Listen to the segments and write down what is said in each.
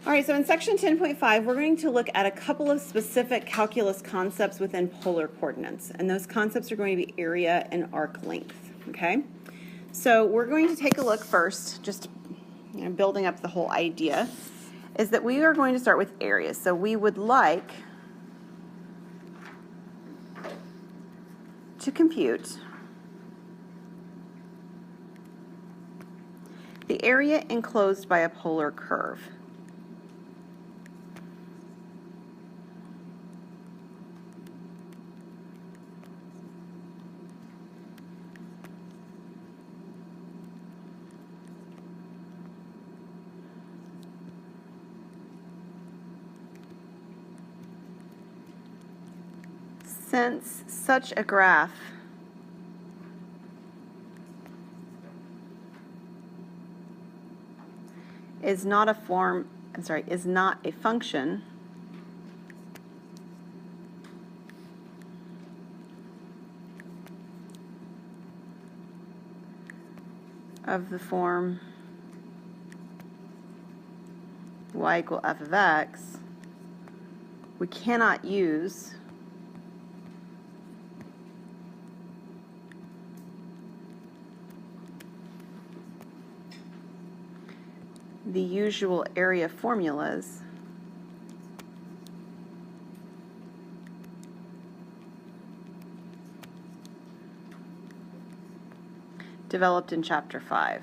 All right, so in section 10.5, we're going to look at a couple of specific calculus concepts within polar coordinates, and those concepts are going to be area and arc length, okay? So we're going to take a look first, just building up the whole idea, is that we are going to start with area. So we would like to compute the area enclosed by a polar curve. Since such a graph is not a function of the form y equal f of x, we cannot use the usual area formulas developed in Chapter 5.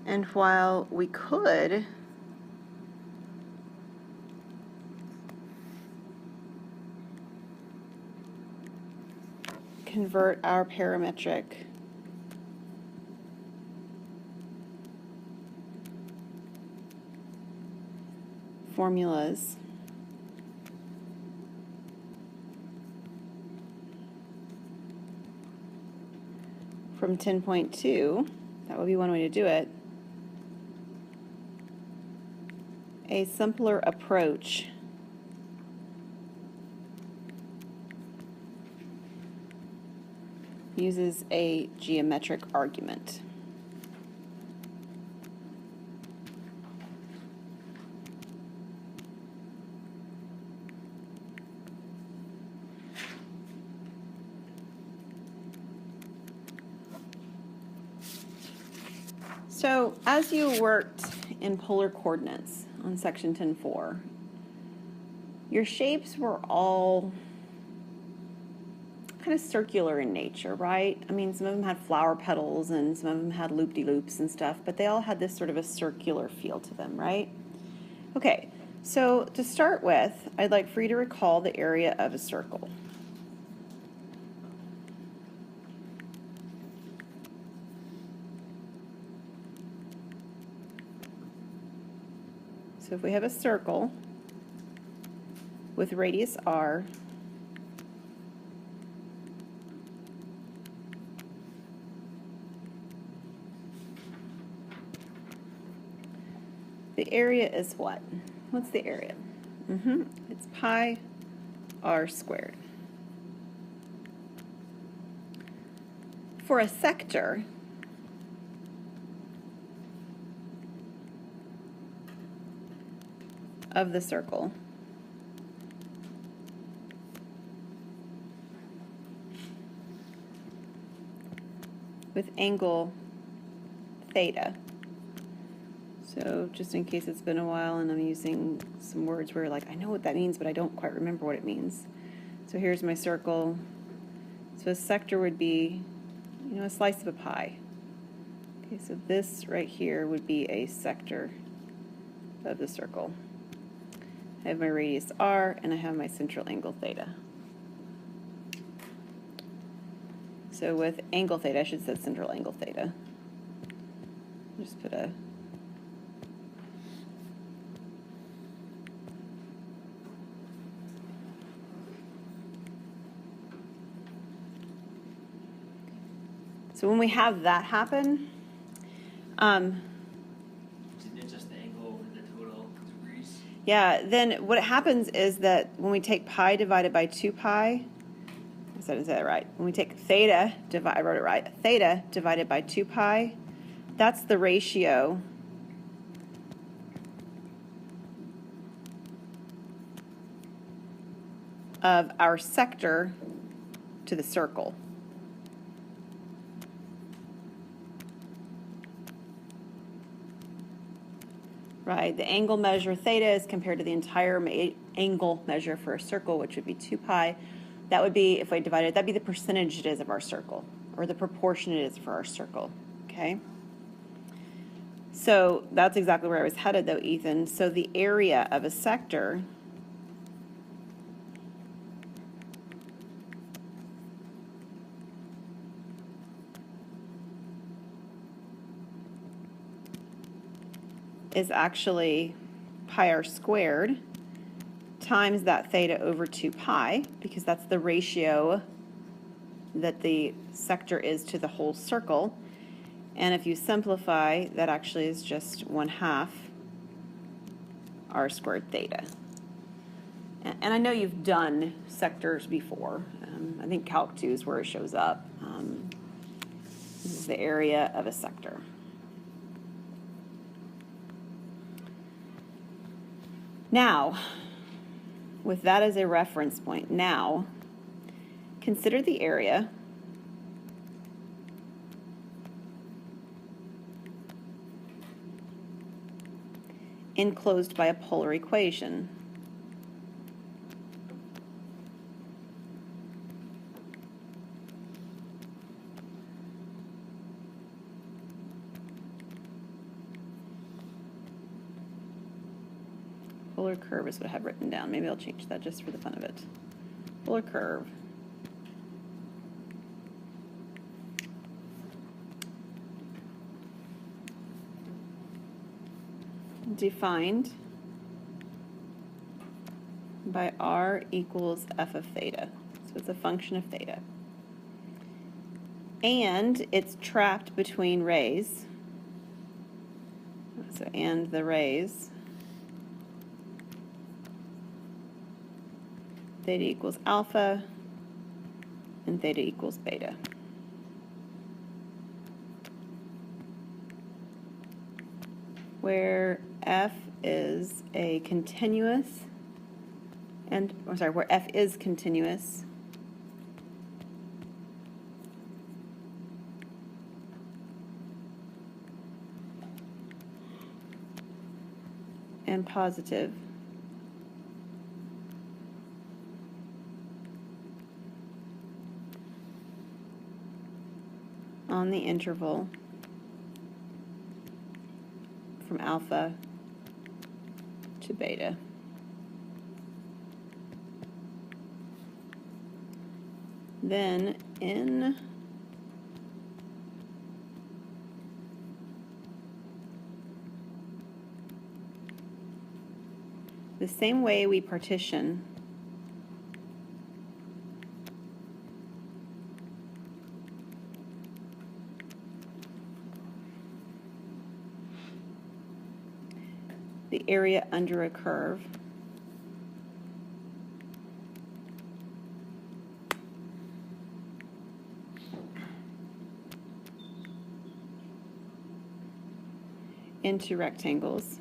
And while we could convert our parametric formulas from 10.2, that would be one way to do it. A simpler approach uses a geometric argument. So as you worked in polar coordinates on section 10.4, your shapes were all kind of circular in nature, right? I mean, some of them had flower petals and some of them had loop-de-loops and stuff, but they all had this sort of a circular feel to them, right? Okay, so to start with, I'd like for you to recall the area of a circle. So if we have a circle with radius r, the area is what? What's the area? It's pi r squared. For a sector, of the circle, with angle theta. So just in case it's been a while and I'm using some words where like I know what that means but I don't quite remember what it means. So here's my circle. So a sector would be, a slice of a pie. Okay, so this right here would be a sector of the circle. I have my radius r and I have my central angle theta. So with angle theta, I should set central angle theta. Just put a So when we have that happen, It's just the angle over the total degrees. yeah, then what happens is that when we take pi divided by 2 pi, I didn't say that right. When we take theta, I wrote it right, theta divided by 2 pi, that's the ratio of our sector to the circle. Right, the angle measure theta is compared to the entire angle measure for a circle, which would be 2 pi. That would be, if I divided it, that'd be the percentage it is of our circle, or the proportion it is for our circle, okay? So that's exactly where I was headed, though, Ethan. So the area of a sector is actually pi r squared times that theta over 2 pi, because that's the ratio that the sector is to the whole circle. And if you simplify, that actually is just 1/2 r squared theta. And I know you've done sectors before. I think Calc 2 is where it shows up. This is the area of a sector. Now, with that as a reference point, now consider the area enclosed by a polar equation. Polar curve is what I have written down. Maybe I'll change that just for the fun of it. Polar curve. Defined by r equals f of theta. So it's a function of theta. And it's trapped between rays. So, and the rays. Theta equals alpha, and theta equals beta. Where f is a continuous, where f is continuous, and positive, on the interval from alpha to beta. Then in the same way we partition the area under a curve into rectangles,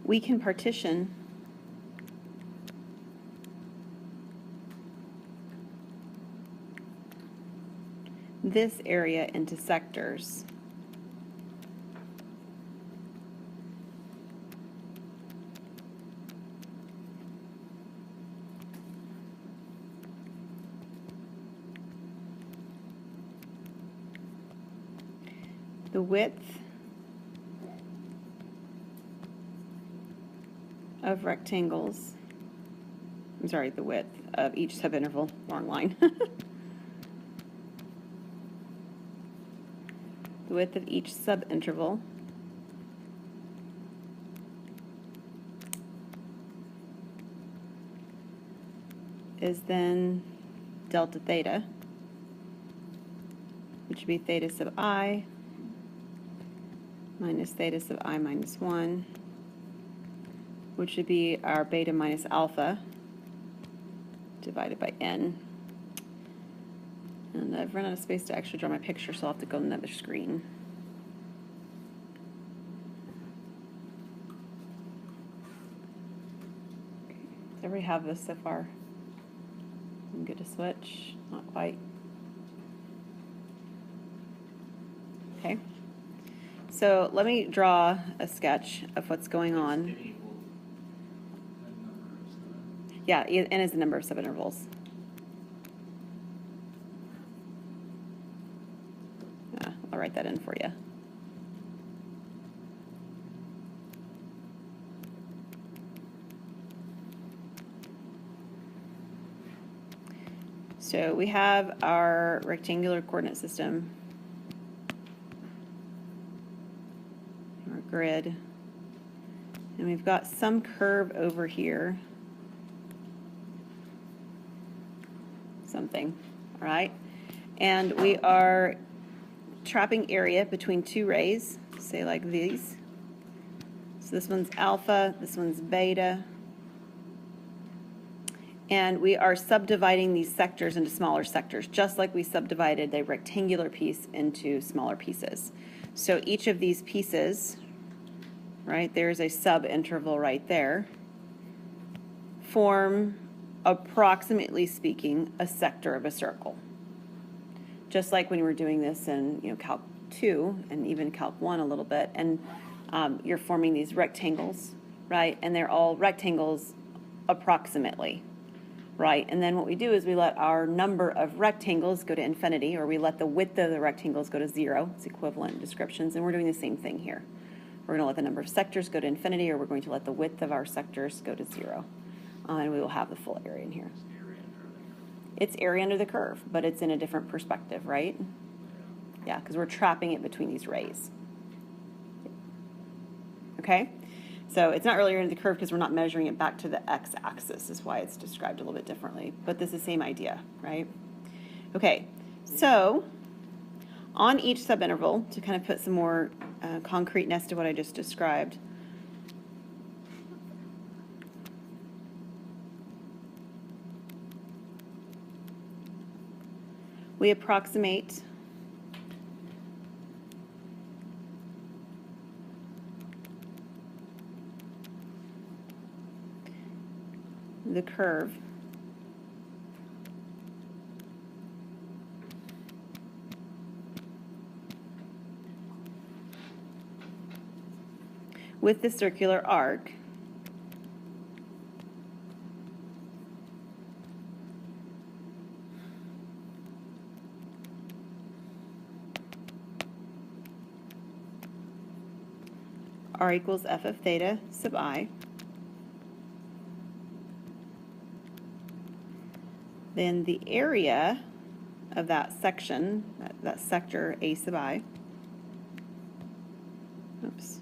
we can partition this area into sectors. The width of rectangles, the width of each subinterval, wrong line. The width of each subinterval is then delta theta, which would be theta sub I minus theta sub I minus 1, which would be our beta minus alpha divided by n. And I've run out of space to actually draw my picture, so I'll have to go on another screen. Okay. Does everybody have this so far? I'm good to switch? Not quite. Okay. So let me draw a sketch of what's going on. Yeah, n is the number of subintervals. I'll write that in for you. So we have our rectangular coordinate system, our grid, and we've got some curve over here, something, all right? And we are trapping area between two rays, say like these. So this one's alpha, this one's beta. And we are subdividing these sectors into smaller sectors, just like we subdivided the rectangular piece into smaller pieces. So each of these pieces, right, there's a subinterval right there, form, approximately speaking, a sector of a circle. Just like when we were doing this in Calc 2 and even Calc 1 a little bit, and you're forming these rectangles, right? And they're all rectangles approximately, right? And then what we do is we let our number of rectangles go to infinity, or we let the width of the rectangles go to 0. It's equivalent descriptions, and we're doing the same thing here. We're going to let the number of sectors go to infinity, or we're going to let the width of our sectors go to 0. And we will have the full area in here. It's area under the curve, but it's in a different perspective, right? Yeah, because we're trapping it between these rays. Okay? So it's not really area under the curve because we're not measuring it back to the x-axis, is why it's described a little bit differently. But this is the same idea, right? Okay, so on each subinterval, to kind of put some more concreteness to what I just described, we approximate the curve with the circular arc r equals f of theta sub I. Then the area of that section, that sector A sub I, oops,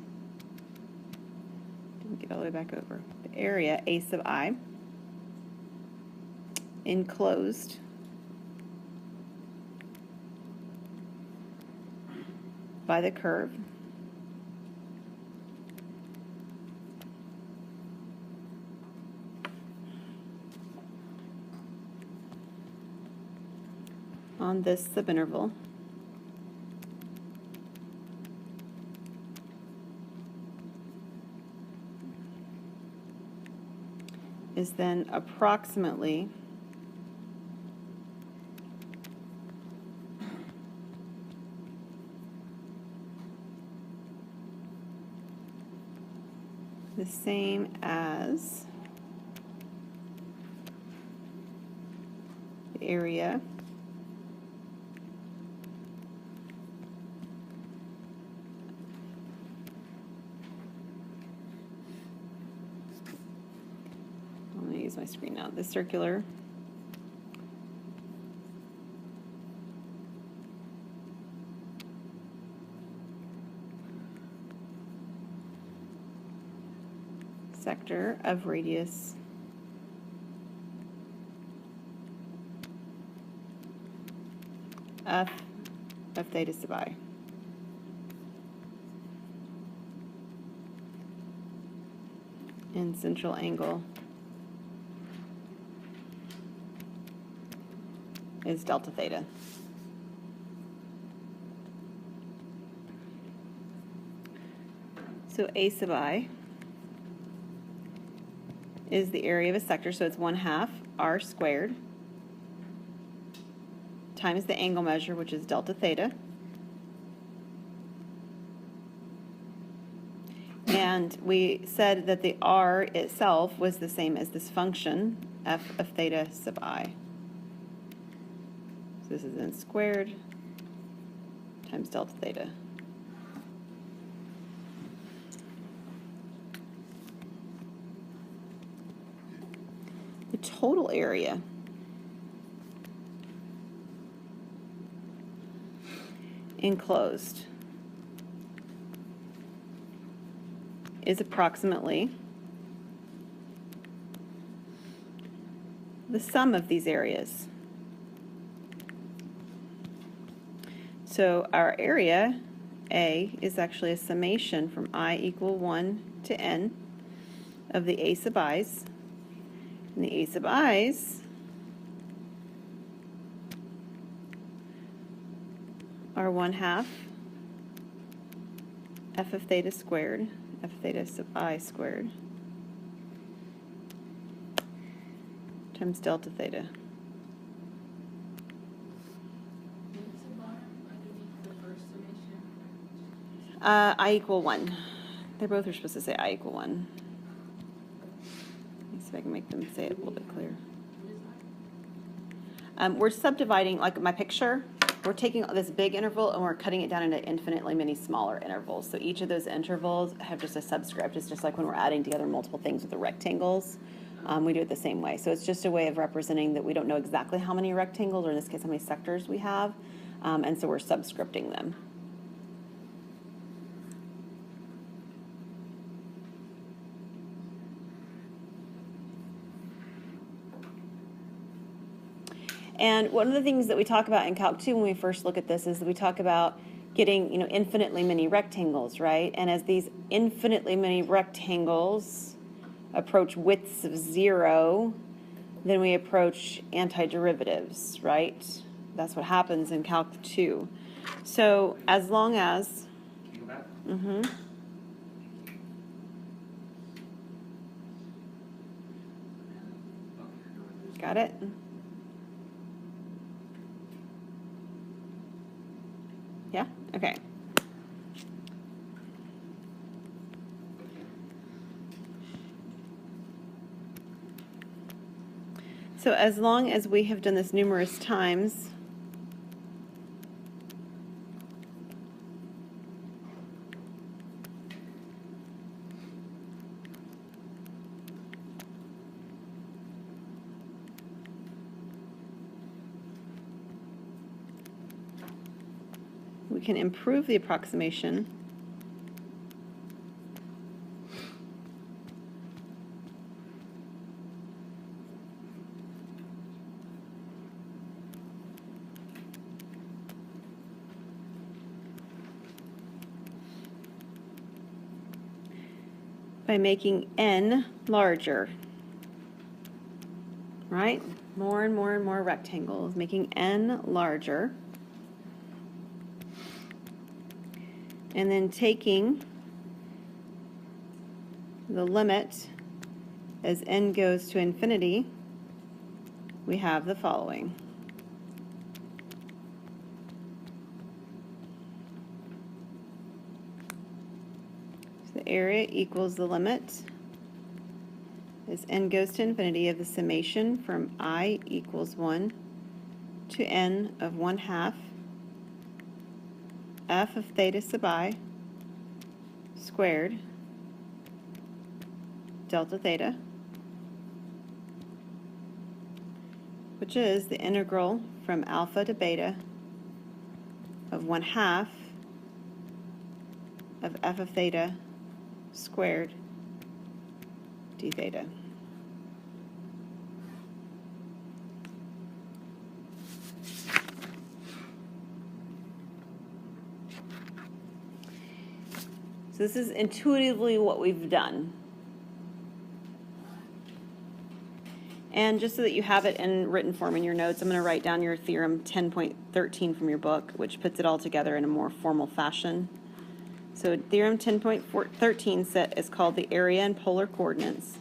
didn't get all the way back over. The area A sub I enclosed by the curve on this subinterval is then approximately the same as the area I'm going to use my screen now. The circular sector of radius f of theta sub I. And central angle is delta theta. So A sub I is the area of a sector, so it's 1/2 r squared times the angle measure, which is delta theta. And we said that the r itself was the same as this function, f of theta sub I. So this is then squared times delta theta. The total area enclosed is approximately the sum of these areas. So our area, A, is actually a summation from I equal 1 to n of the A sub i's. And the A sub i's are 1/2 f of theta squared, f of theta sub I squared, times delta theta. I equal 1. They both are supposed to say I equal 1. Let me see if I can make them say it a little bit clearer. We're subdividing, like my picture, we're taking this big interval and we're cutting it down into infinitely many smaller intervals. So each of those intervals have just a subscript. It's just like when we're adding together multiple things with the rectangles. We do it the same way. So it's just a way of representing that we don't know exactly how many rectangles, or in this case, how many sectors we have. And so we're subscripting them. And one of the things that we talk about in Calc 2 when we first look at this is that we talk about getting, infinitely many rectangles, right? And as these infinitely many rectangles approach widths of 0, then we approach antiderivatives, right? That's what happens in Calc 2. So as long as... Can you go back? Mm-hmm. Got it? Yeah? Okay. So as long as we have done this numerous times, we can improve the approximation by making n larger, right? More and more and more rectangles, making n larger. And then taking the limit as n goes to infinity, we have the following. So the area equals the limit as n goes to infinity of the summation from I equals 1 to n of 1/2 f of theta sub I squared delta theta, which is the integral from alpha to beta of 1/2 of f of theta squared d theta. So this is intuitively what we've done. And just so that you have it in written form in your notes, I'm going to write down your theorem 10.13 from your book, which puts it all together in a more formal fashion. So theorem 10.13 set is called the area and polar coordinates.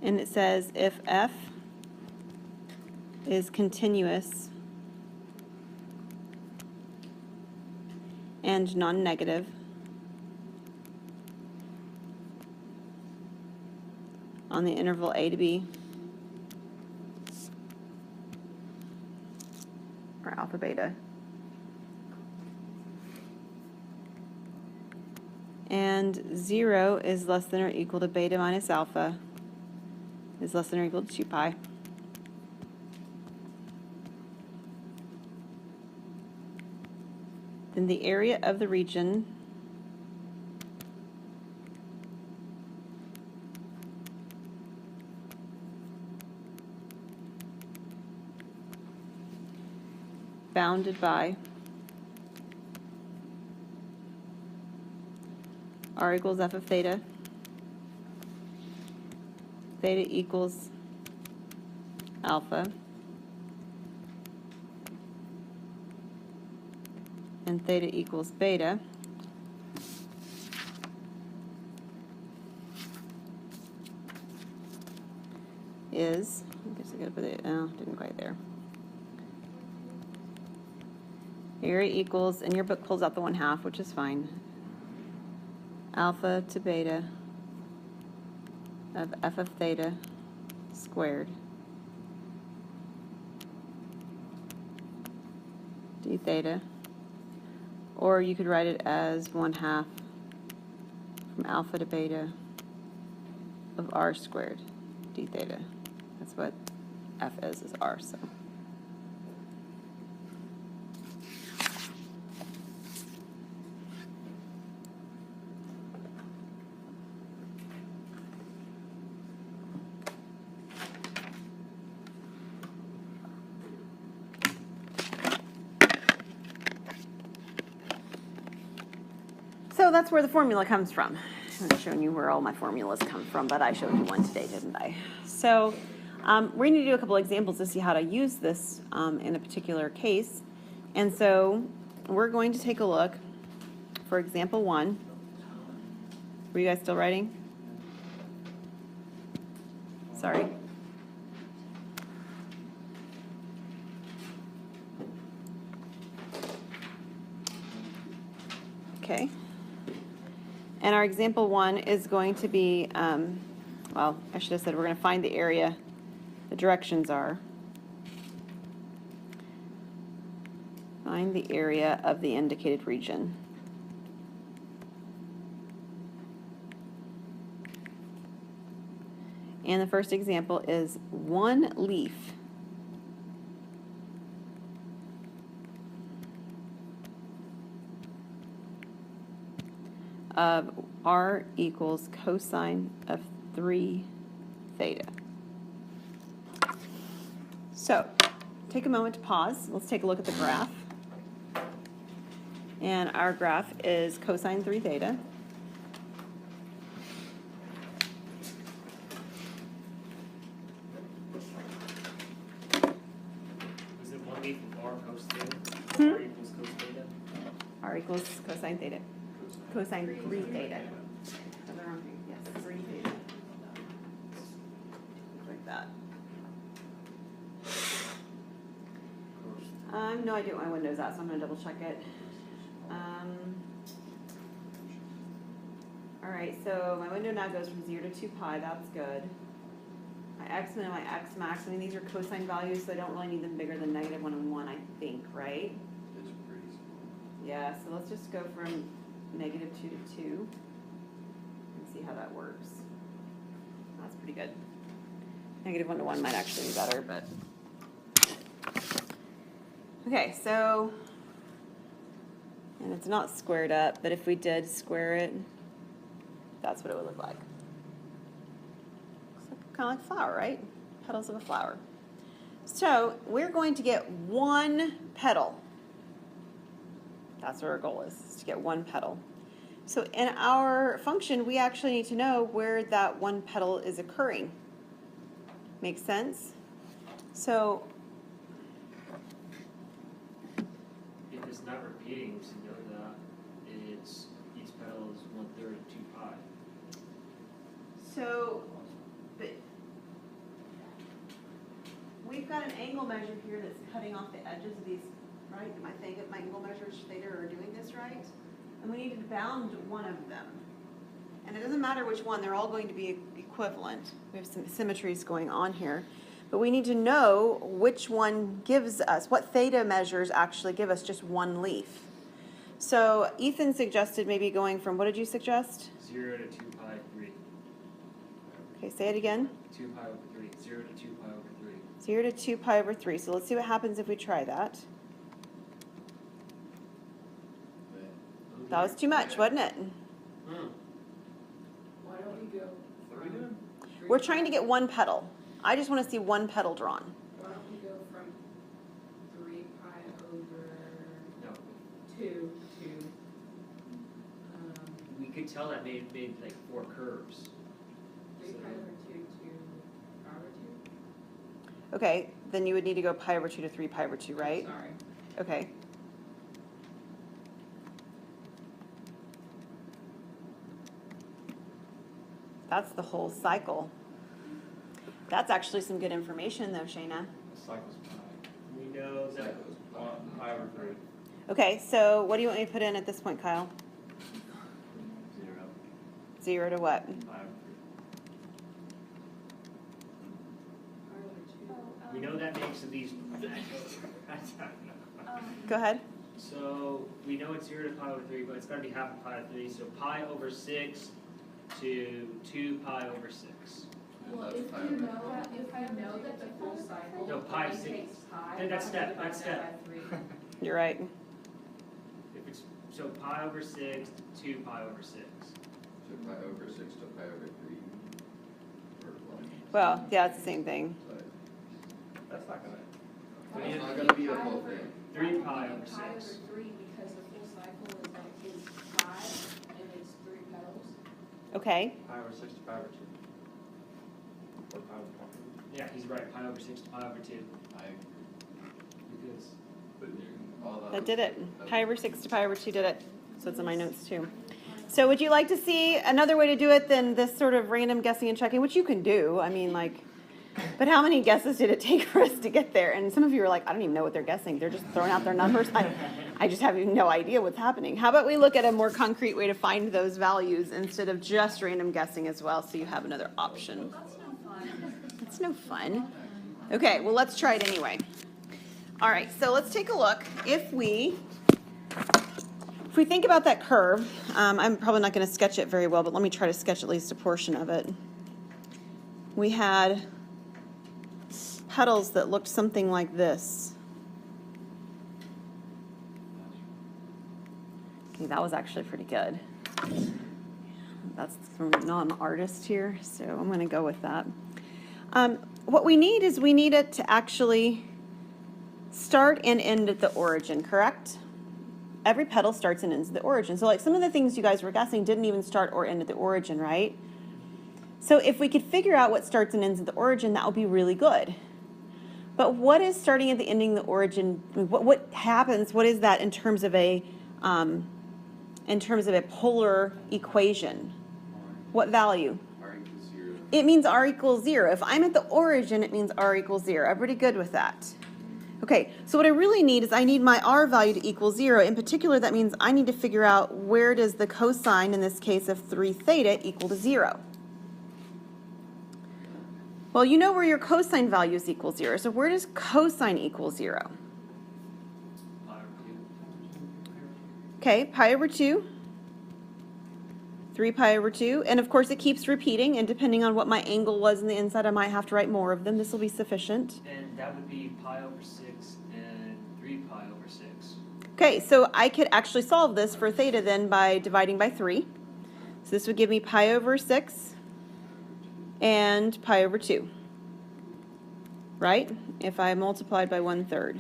And it says if f is continuous and non-negative, on the interval a to b, or alpha beta, and 0 is less than or equal to beta minus alpha, is less than or equal to 2 pi. Then the area of the region bounded by r equals f of theta, theta equals alpha, and theta equals beta, is, I guess I gotta put it, oh, didn't quite there. Area equals, and your book pulls out the 1/2, which is fine, alpha to beta of f of theta squared d theta, or you could write it as 1/2 from alpha to beta of r squared d theta. That's what f is r, so. So that's where the formula comes from. I haven't shown you where all my formulas come from, but I showed you one today, didn't I? So we're going to do a couple examples to see how to use this in a particular case. And so we're going to take a look for example 1. Were you guys still writing? Sorry. Okay. And our example 1 is going to be, well, I should have said we're going to find the area. The directions are, find the area of the indicated region. And the first example is 1 leaf of r equals cosine of 3 theta. So take a moment to pause. Let's take a look at the graph. And our graph is cosine 3 theta. Is it 1 leaf of r cos theta? R equals cos theta? R equals cosine theta. Cosine 3 theta. Yes, 3 theta. Like that. I have no idea what my window's at, so I'm going to double check it. Alright, so my window now goes from 0 to 2 pi. That's good. My x min and my x max, I mean, these are cosine values, so I don't really need them bigger than -1 and 1, I think, right? It's pretty small. Yeah, so let's just go from -2 to 2 and see how that works. That's pretty good. -1 to 1 might actually be better, but. Okay, so, and it's not squared up, but if we did square it, That's what it would look like. Looks like, kind of like a flower, right? Petals of a flower. So we're going to get one petal. That's what our goal is to get one petal. So in our function, we actually need to know where that one petal is occurring. Makes sense? So If it's not repeating, we should know that it's each petal is 1/3 of 2 pi. So, but we've got an angle measure here that's cutting off the edges of these, right? Am I thinking my angle measures theta are doing this right? And we need to bound one of them. And it doesn't matter which one, they're all going to be equivalent. We have some symmetries going on here. But we need to know which one gives us, what theta measures actually give us just one leaf. So Ethan suggested maybe going from, what did you suggest? 0 to 2 pi 3. Okay, say it again. 2 pi over 3. 0 to 2 pi over 3. 0 to 2 pi over 3. So let's see what happens if we try that. That was too much, wasn't it? Why don't we go What are we doing? We're trying to get one petal. I just want to see one petal drawn. Why don't we go from 3 pi over No. 2 to, We could tell that made like 4 curves. 3 pi over 2 to pi over 2? Okay, then you would need to go pi over 2 to 3 pi over 2, right? Sorry. Okay. That's the whole cycle. That's actually some good information though, Shayna. The cycle's pi. We know that. Cycle's pi over 3. Okay, so what do you want me to put in at this point, Kyle? 0. 0 to what? Pi over Pi over 2. We know that makes these. Go ahead. So we know it's 0 to pi over 3, but it's got to be half of pi to 3. So pi over 6 to 2 pi over 6. Well, That's if pi you over know, if I know that the full cycle No, pi only 6. takes pi, Then that's why step, would I that's divide step. that by 3? You're right. If it's so pi over 6 to 2 pi over 6. So pi over 6 to pi over 3. Or one. Well, yeah, it's the same thing. But That's not gonna. it's not going to be the whole thing. 3 pi Pi over over 6. 3 because the full cycle is pi and it's 3 petals. Okay. Pi over 6 to pi over 2. Or pi over 1. Yeah, he's right. Pi over 6 to pi over 2. I agree. Because But all That did it. Pi over 6 to pi over 2 did it. So it's in my notes too. So would you like to see another way to do it than this sort of random guessing and checking, which you can do? I mean, like, but how many guesses did it take for us to get there? And some of you are like, I don't even know what they're guessing. They're just throwing out their numbers. I just have no idea what's happening. How about we look at a more concrete way to find those values instead of just random guessing as well, so you have another option. That's no fun. That's no fun. Okay, well, let's try it anyway. All right, so let's take a look. If we think about that curve, I'm probably not going to sketch it very well, but let me try to sketch at least a portion of it. We had petals that looked something like this. Okay, that was actually pretty good. That's from not an artist here, so I'm going to go with that. What we need is we need it to actually start and end at the origin, correct? Every petal starts and ends at the origin. So like some of the things you guys were guessing didn't even start or end at the origin, right? So if we could figure out what starts and ends at the origin, that would be really good. But what is starting at the ending, the origin? What happens? What is that in terms of a polar equation? What value? R equals 0. It means r equals 0. If I'm at the origin, it means r equals 0. Everybody good with that? Okay, so what I really need is I need my r value to equal 0. In particular, that means I need to figure out where does the cosine, in this case of 3 theta, equal to 0. Well, you know where your cosine values equal 0. So where does cosine equal 0? pi over 2. Okay, pi over 2. 3 pi over 2. And of course, it keeps repeating. And depending on what my angle was in the inside, I might have to write more of them. This will be sufficient. And that would be pi over 6 and 3 pi over 6. Okay, so I could actually solve this for theta then by dividing by 3. So this would give me pi over 6 and pi over 2, right? If I multiplied by 1/3.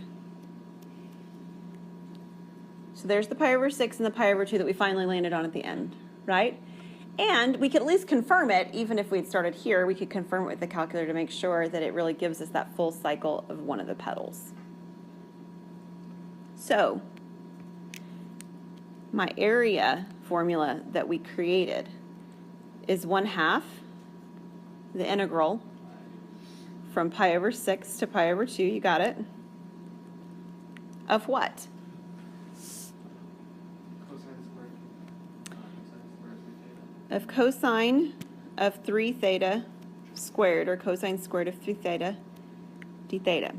So there's the pi over 6 and the pi over 2 that we finally landed on at the end, right? And we could at least confirm it, even if we had started here, we could confirm it with the calculator to make sure that it really gives us that full cycle of one of the petals. So my area formula that we created is 1/2 the integral from pi over 6 to pi over 2, you got it, of what? Of cosine of 3 theta squared, or cosine squared of 3 theta d theta.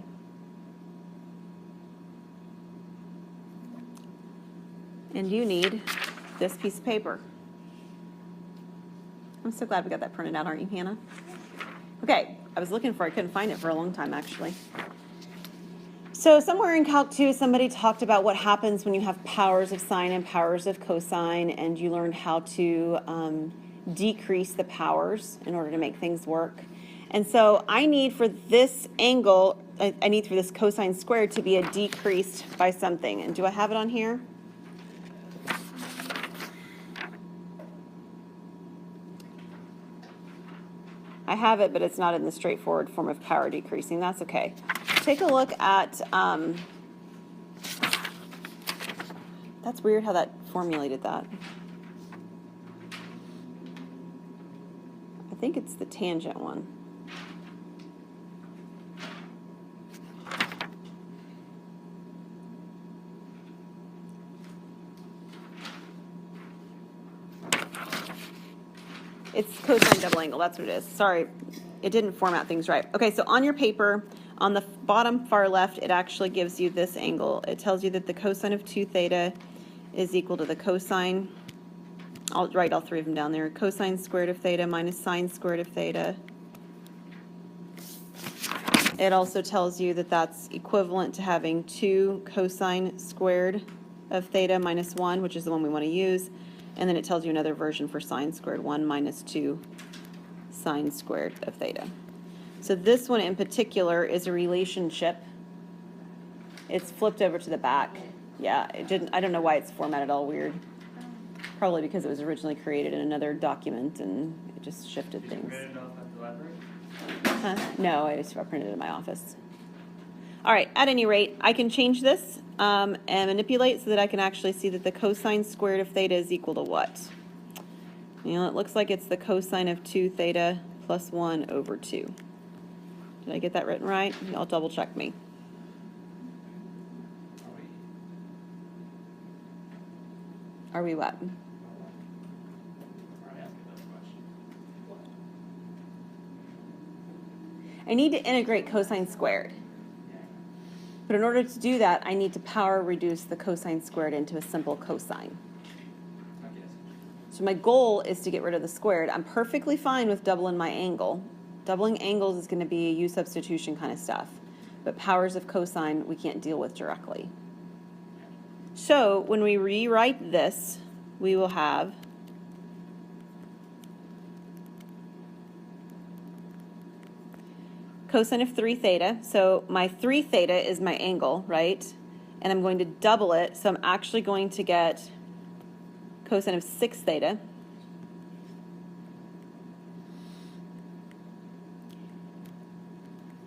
And you need this piece of paper. I'm so glad we got that printed out, aren't you, Hannah? Okay, I was looking for it, I couldn't find it for a long time, actually. So somewhere in Calc 2, somebody talked about what happens when you have powers of sine and powers of cosine, and you learned how to decrease the powers in order to make things work. And so I need for this angle, I need for this cosine squared to be decreased by something. And do I have it on here? I have it, but it's not in the straightforward form of power decreasing. That's okay. Take a look at, that's weird how that formulated that. I think it's the tangent one. It's cosine double angle, that's what it is. Sorry, it didn't format things right. Okay, so on your paper, on the bottom far left, it actually gives you this angle. It tells you that the cosine of 2 theta is equal to the cosine, I'll write all three of them down there, cosine squared of theta minus sine squared of theta. It also tells you that that's equivalent to having 2 cosine squared of theta minus 1, which is the one we want to use. And then it tells you another version for sine squared, 1 minus 2 sine squared of theta. So this one in particular is a relationship. It's flipped over to the back. Yeah, it didn't, I don't know why it's formatted all weird. Probably because it was originally created in another document and it just shifted Did you things. print it off at the library? No, I just printed it in my office. All right, at any rate, I can change this and manipulate so that I can actually see that the cosine squared of theta is equal to what? You know, it looks like it's the cosine of 2 theta plus 1 over 2. Did I get that written right? Y'all double check me. Are we what? I need to integrate cosine squared. But in order to do that, I need to power reduce the cosine squared into a simple cosine. So my goal is to get rid of the squared. I'm perfectly fine with doubling my angle. Doubling angles is going to be U substitution kind of stuff. But powers of cosine we can't deal with directly. So when we rewrite this, we will have cosine of 3 theta. So my 3 theta is my angle, right? And I'm going to double it, so I'm actually going to get cosine of 6 theta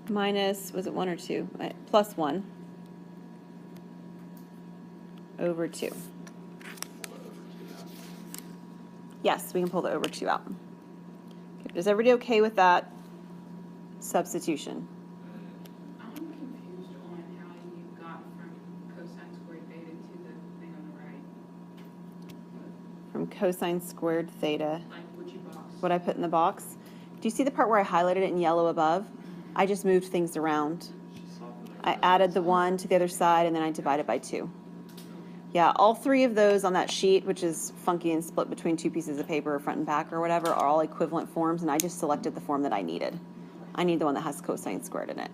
minus, was it 1 or 2? Plus 1 over 2. Yes, we can pull the over 2 out. Okay, is everybody okay with that substitution? I'm confused on how you got from cosine squared theta to the thing on the right. From cosine squared theta, Like, would you box? what I put in the box. Do you see the part where I highlighted it in yellow above? I just moved things around. I added the 1 to the other side and then I divided by 2. Yeah, all 3 of those on that sheet, which is funky and split between 2 pieces of paper, front and back or whatever, are all equivalent forms, and I just selected the form that I needed. I need the one that has cosine squared in it.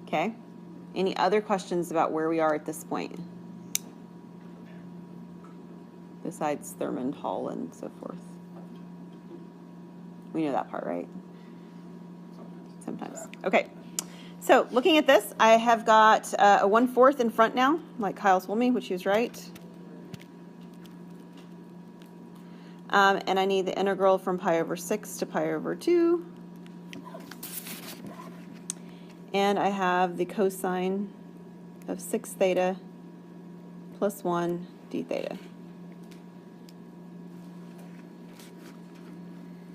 Okay? Any other questions about where we are at this point? besides Thurmond Hall and so forth. We know that part, right? Sometimes. Okay. So looking at this, I have got a 1/4 in front now, like Kyle told me, which he was right. And I need the integral from pi over 6 to pi over 2. And I have the cosine of 6 theta plus 1 d theta,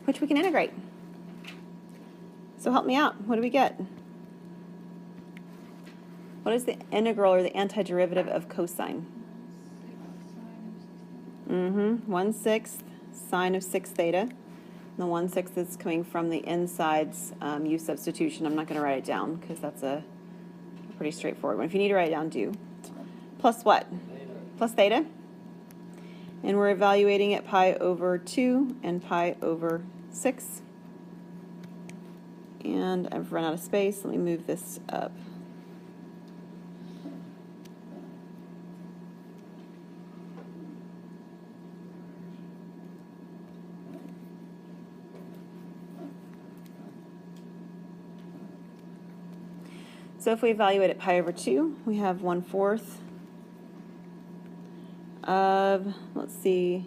which we can integrate. So help me out. What do we get? What is the integral or the antiderivative of cosine? 1/6 sine of 6 theta. And the 1/6 is coming from the inside's u substitution. I'm not going to write it down because that's a pretty straightforward one. If you need to write it down, do. Plus what? Plus theta. And we're evaluating at pi over 2 and pi over 6. And I've run out of space. Let me move this up. So if we evaluate at pi over 2, we have 1/4 of, let's see,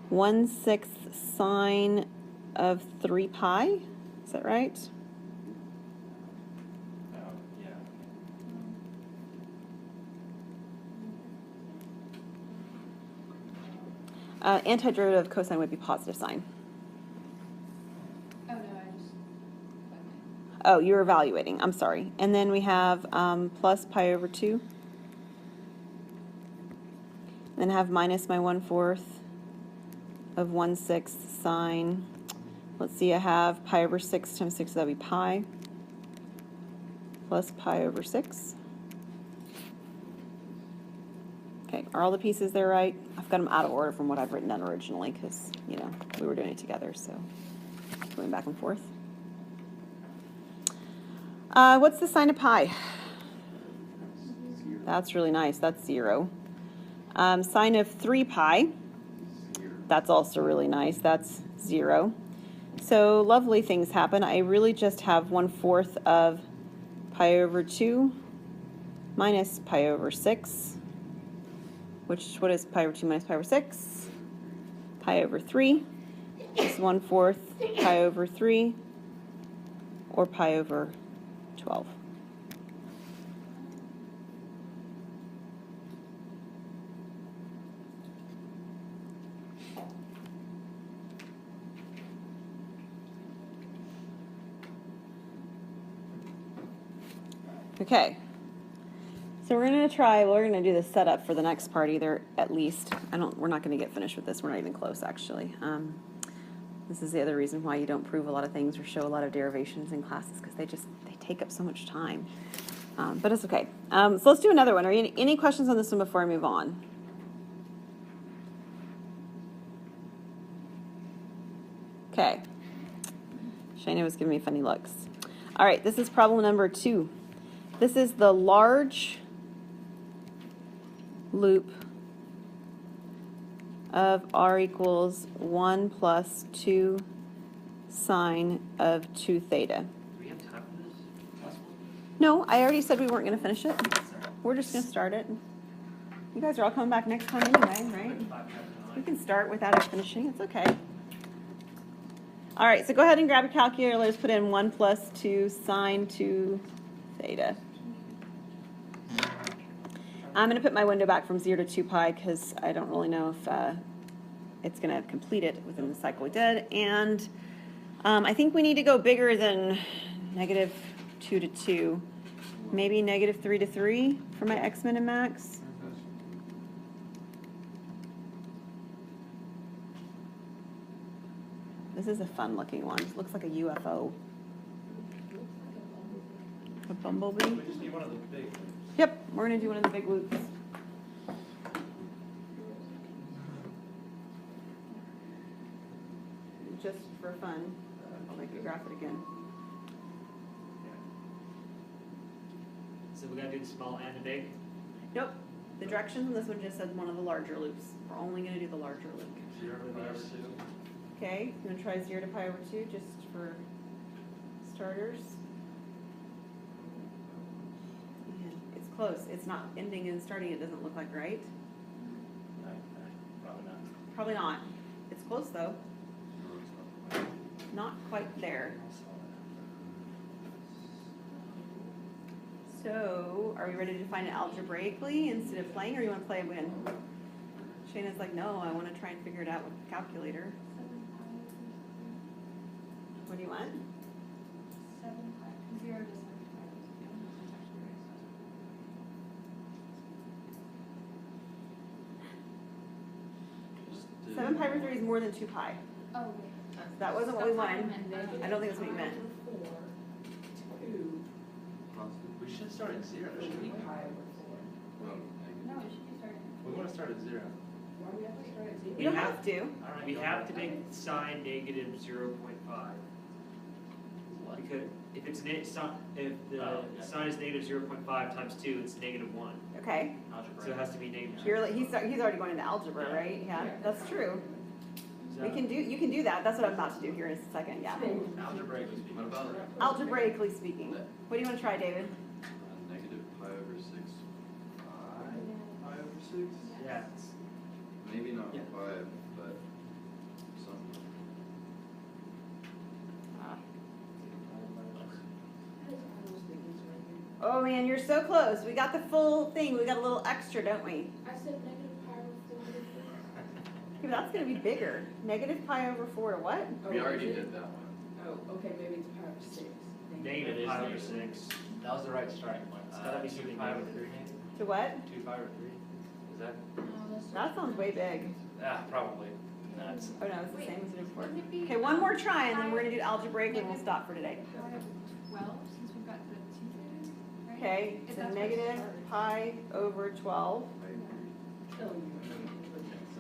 1/6 sine of 3 pi. Is that right? Antiderivative of cosine would be positive sine. Oh, no, I just. Oh, you're evaluating. I'm sorry. And then we have plus pi over 2. And then have minus my 1/4 of 1/6 sine. Let's see, I have pi over 6 times 6, that would be pi. Plus pi over 6. Okay, are all the pieces there right? I've got them out of order from what I've written down originally because, you know, we were doing it together, so going back and forth. What's the sine of pi? That's really nice. That's 0. Sine of 3 pi. That's also really nice. That's 0. So lovely things happen. I really just have 1/4 of pi over 2 minus pi over 6. What is pi over 2 minus pi over 6? Pi over 3. This is 1/4 pi over 3 or pi over 12. Okay, so we're going to do the setup for the next part either, at least. We're not going to get finished with this. We're not even close, actually. This is the other reason why you don't prove a lot of things or show a lot of derivations in classes, because they take up so much time. But it's okay. So let's do another one. Are any questions on this one before I move on? Okay. Shana was giving me funny looks. All right, this is problem number 2. This is the large loop of r equals 1 plus 2 sine of 2 theta. Do we have time for this last one? No, I already said we weren't going to finish it. We're just going to start it. You guys are all coming back next time anyway, right? We can start without it finishing. It's okay. All right, so go ahead and grab a calculator. Let's put in 1 plus 2 sine 2 theta. I'm going to put my window back from 0 to 2 pi because I don't really know if it's going to complete it within the cycle we did. And I think we need to go bigger than -2 to 2. Maybe -3 to 3 for my x min and max. This is a fun looking one. It looks like a UFO. A bumblebee? We just need one of the big ones. Yep, we're going to do one of the big loops. Just for fun, I'll make you graph it again. So we gotta do the small and the big? Nope. The directions on this one just says one of the larger loops. We're only going to do the larger loop. 0 to pi over 2. Okay, you want to try 0 to pi over 2 just for starters? Man, it's close. It's not ending and starting, it doesn't look like, right? Probably not. Probably not. It's close though. No, it's not. Not quite there. So, are we ready to find it algebraically instead of playing, or you want to play again? Shayna's like, no, I want to try and figure it out with the calculator. What do you want? 7 pi, 0 to 7 pi. Just do- 7 pi over 3 is more than 2 pi. Oh, wait. That wasn't what we wanted. I don't think that's what you meant. 2 We should start at 0, shouldn't we? pi over 4. Well, No, it should be starting. We want to start at 0. Why do we have to start at 0? You don't have to. All right, We go have back. to make sine negative 0.5. Because if it's if the Oh, yeah. sine is negative 0.5 times 2, it's negative 1. Okay. Algebra. So it has to be negative. You're like, he's already going into algebra, Yeah. right? Yeah, that's true. So, You can do that. That's what I'm about to do here in a second. Yeah. Algebraically speaking. What about Algebraically speaking. What do you want to try, David? negative pi over 6? Pi over 6? yeah. it's- Maybe not Yeah. 5, but something. Oh man, you're so close. We got the full thing. We got a little extra, don't we? I said negative pi over 4. Okay, but that's going to be bigger. Negative pi over 4 to what? We already did that one. Oh, okay, maybe it's pi over 6. Negative It is pi over negative. 6. That was the right starting point. It's gotta be 2 something pi over negative. 3 maybe? To what? 2 pi over 3? Is that? No, that's. That sounds way big. Probably. Nuts. Oh no, it's the same as before. Wouldn't it be, Okay, one more try and then we're going to do algebraic and we'll stop for today. Pi over 12, since we've got the 2 there, right? Okay, If so that's where it negative started. pi over 12. I agree. So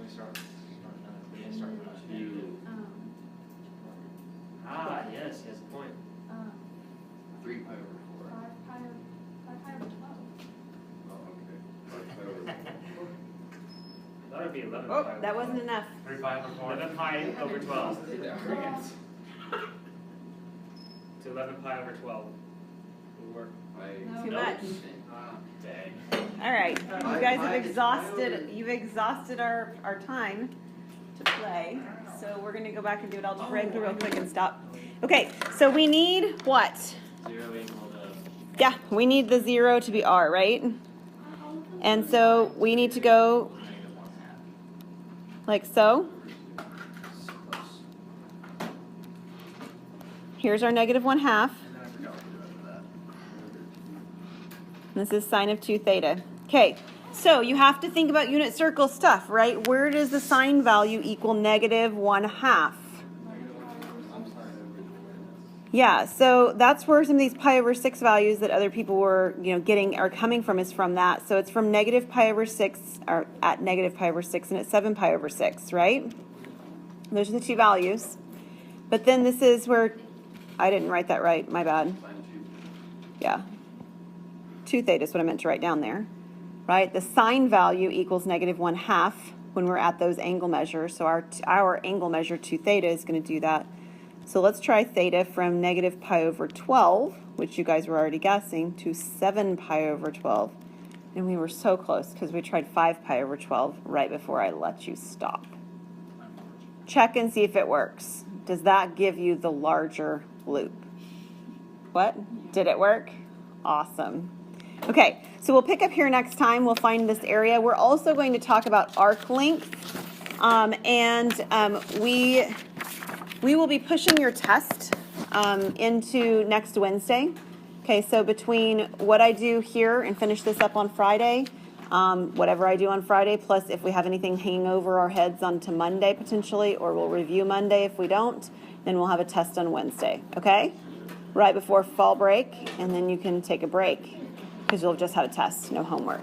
we start another. We didn't start with a negative. Ah, yes, he has a point. 3 pi over 4. 5 pi over 12. Oh, okay. 5 pi over 4. I thought it'd be 11 pi Oh, over that 12. wasn't enough. 3 pi over 4. 11 pi over 12. Well, So 11 pi over 12 would work. I- Too No. much. Ah, Dang. All right, you guys have you've exhausted our time to play. So we're going to go back and do it algebraically real quick and stop. Okay, so we need what? 0 equal to. Yeah, we need the 0 to be r, right? And so we need to go Negative 1/2. like so. Here's our negative 1/2. I forgot what we did for that. This is sine of 2 theta. Okay, so you have to think about unit circle stuff, right? Where does the sine value equal negative 1/2? I'm sorry, over 4. Yeah, so that's where some of these pi over 6 values that other people were, getting are coming from is from that. So it's from negative pi over 6, or at negative pi over 6, and it's 7 pi over 6, right? Those are the two values. But then this is where, I didn't write that right, my bad. Sine 2. Yeah. 2 theta is what I meant to write down there, right? The sine value equals negative 1/2 when we're at those angle measures. So our angle measure 2 theta is going to do that. So let's try theta from negative pi over 12, which you guys were already guessing, to 7 pi over 12. And we were so close because we tried 5 pi over 12 right before I let you stop. Check and see if it works. Does that give you the larger loop? What? Did it work? Awesome. Okay, so we'll pick up here next time. We'll find this area. We're also going to talk about arc length. We will be pushing your test into next Wednesday. Okay, so between what I do here and finish this up on Friday, whatever I do on Friday, plus if we have anything hanging over our heads onto Monday potentially, or we'll review Monday if we don't, then we'll have a test on Wednesday, okay? Right before fall break, and then you can take a break because you'll have just had a test, no homework.